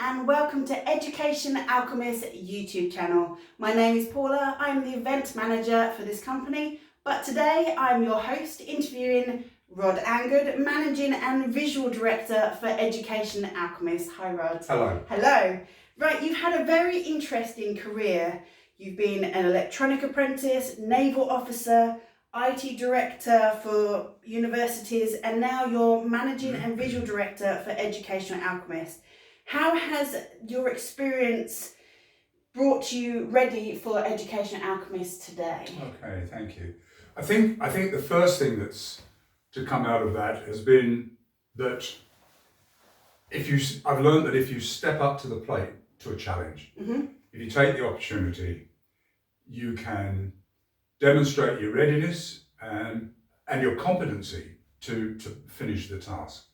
and welcome to Education Alchemists YouTube channel. My name is Paula, I'm the event manager for this company, but today I'm your host interviewing Rod Angood, Managing and Visual Director for Education Alchemists. Hi Rod. Hello. Hello. Right, you've had a very interesting career. You've been an electronic apprentice, naval officer, IT director for universities, and now you're managing and visual director for Educational Alchemists. How has your experience brought you ready for Educational Alchemists today? Okay, thank you. I think the first thing that's to come out of that has been that I've learned that if you step up to the plate to a challenge, if you take the opportunity, you can demonstrate your readiness and your competency to finish the task.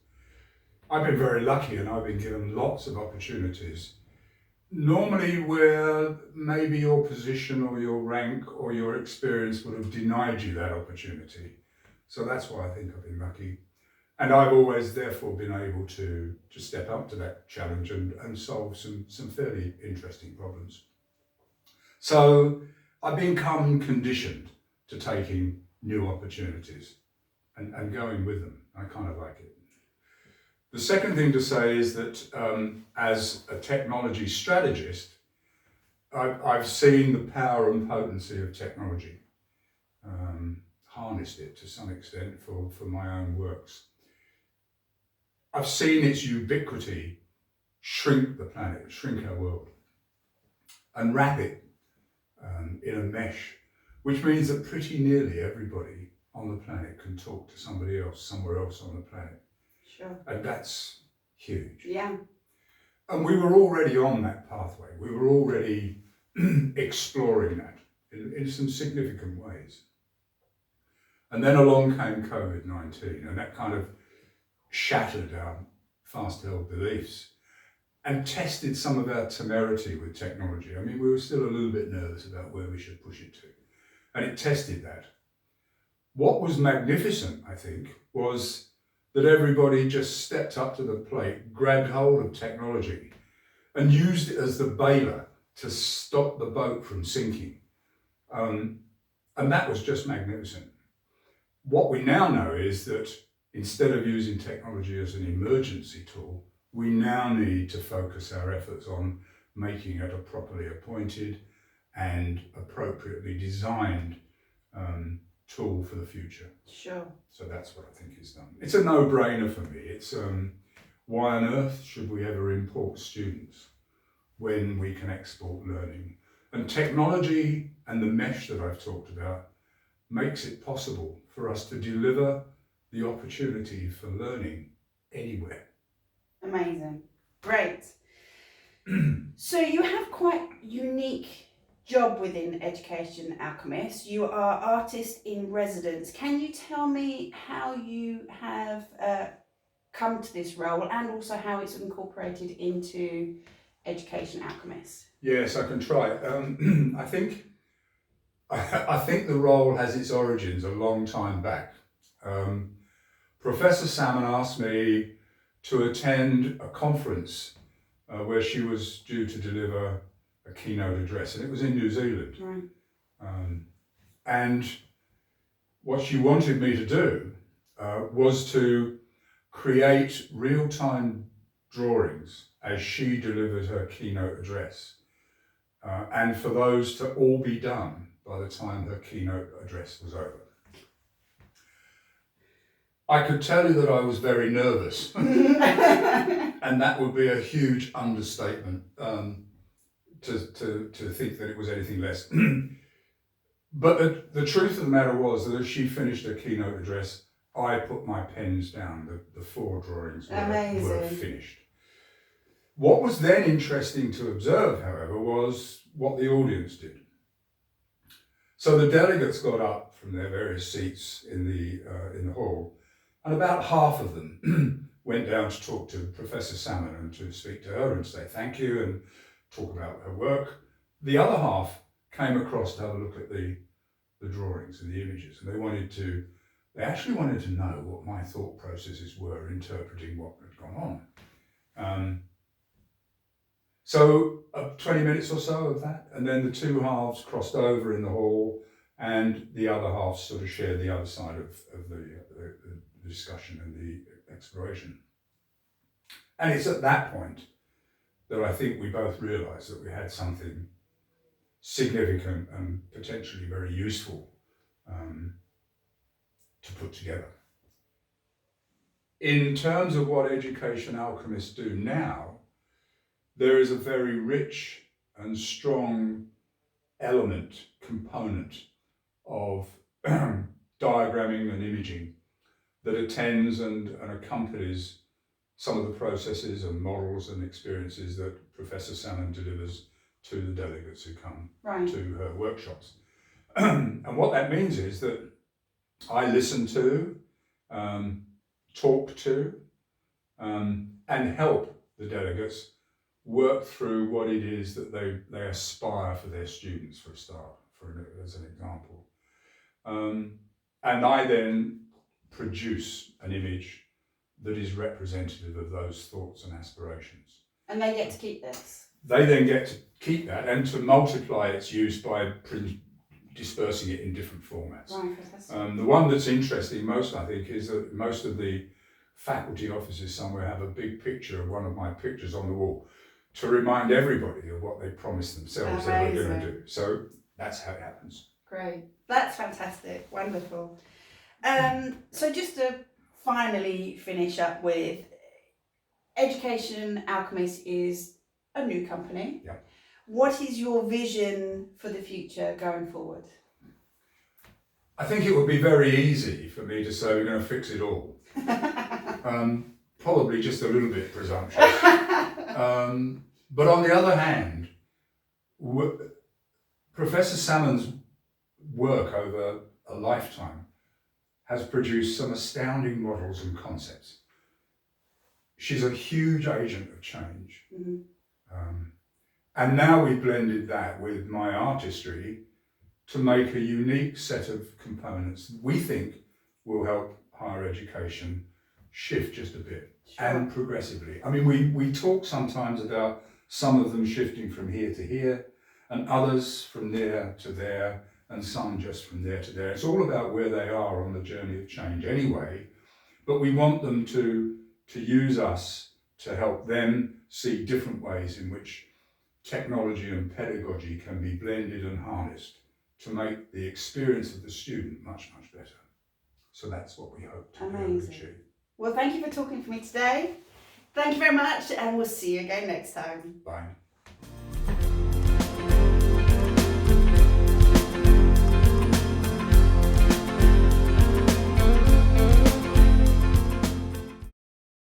I've been very lucky and I've been given lots of opportunities, normally where maybe your position or your rank or your experience would have denied you that opportunity. So that's why I think I've been lucky. And I've always therefore been able to step up to that challenge and solve some fairly interesting problems. So I've become conditioned to taking new opportunities and going with them. I kind of like it. The second thing to say is that as a technology strategist, I've seen the power and potency of technology, harnessed it to some extent for my own works. I've seen its ubiquity shrink the planet, shrink our world, and wrap it in a mesh, which means that pretty nearly everybody on the planet can talk to somebody else somewhere else on the planet. Sure. And that's huge. Yeah. And we were already on that pathway. We were already exploring that in some significant ways. And then along came COVID-19, and that kind of shattered our fast-held beliefs and tested some of our temerity with technology. I mean, we were still a little bit nervous about where we should push it to, and it tested that. What was magnificent, I think, was that everybody just stepped up to the plate, grabbed hold of technology, and used it as the bailer to stop the boat from sinking. And that was just magnificent. What we now know is that instead of using technology as an emergency tool, we now need to focus our efforts on making it a properly appointed and appropriately designed tool for the future. Sure. So that's what I think is done. It's a no-brainer for me. It's why on earth should we ever import students when we can export learning? And technology and the mesh that I've talked about makes it possible for us to deliver the opportunity for learning anywhere. Amazing. Great. So you have quite unique job within Education Alchemists. You are artist in residence. Can you tell me how you have come to this role and also how it's incorporated into Education Alchemists? Yes, I can try. I think the role has its origins a long time back. Professor Salmon asked me to attend a conference where she was due to deliver a keynote address, and it was in New Zealand. Right. And what she wanted me to do was to create real-time drawings as she delivered her keynote address, and for those to all be done by the time her keynote address was over. I could tell you that I was very nervous, and that would be a huge understatement to think that it was anything less. But the truth of the matter was that as she finished her keynote address, I put my pens down. The four drawings were finished. What was then interesting to observe, however, was what the audience did. So the delegates got up from their various seats in the hall, and about half of them went down to talk to Professor Salmon and to speak to her and say thank you and talk about her work. The other half came across to have a look at the drawings and the images, and they actually wanted to know what my thought processes were interpreting what had gone on. So 20 minutes or so of that, and then the two halves crossed over in the hall, and the other half sort of shared the other side of the discussion and the exploration. And it's at that point that I think we both realised that we had something significant and potentially very useful to put together. In terms of what Education Alchemists do now, there is a very rich and strong component of diagramming and imaging that attends and accompanies some of the processes and models and experiences that Professor Salmon delivers to the delegates who come to her workshops. And what that means is that I listen to, talk to, and help the delegates work through what it is that they aspire for their students, for a start, as an example. And I then produce an image that is representative of those thoughts and aspirations. And they get to keep this? They then get to keep that and to multiply its use by dispersing it in different formats. Right, fantastic. The one that's interesting most, I think, is that most of the faculty offices somewhere have a big picture of one of my pictures on the wall to remind everybody of what they promised themselves they were going to do. So that's how it happens. Great. That's fantastic. Wonderful. So just to finally finish up with, Education Alchemists is a new company. Yeah. What is your vision for the future going forward? I think it would be very easy for me to say we're going to fix it all. Probably just a little bit presumptuous. But on the other hand, Professor Salmon's work over a lifetime has produced some astounding models and concepts. She's a huge agent of change. Mm-hmm. And now we've blended that with my artistry to make a unique set of components we think will help higher education shift just a bit. Sure. And progressively. I mean, we talk sometimes about some of them shifting from here to here, and others from there to there, and some just from there to there. It's all about where they are on the journey of change anyway, but we want them to use us to help them see different ways in which technology and pedagogy can be blended and harnessed to make the experience of the student much, much better. So that's what we hope to be able to achieve. Well, thank you for talking to me today. Thank you very much, and we'll see you again next time. Bye.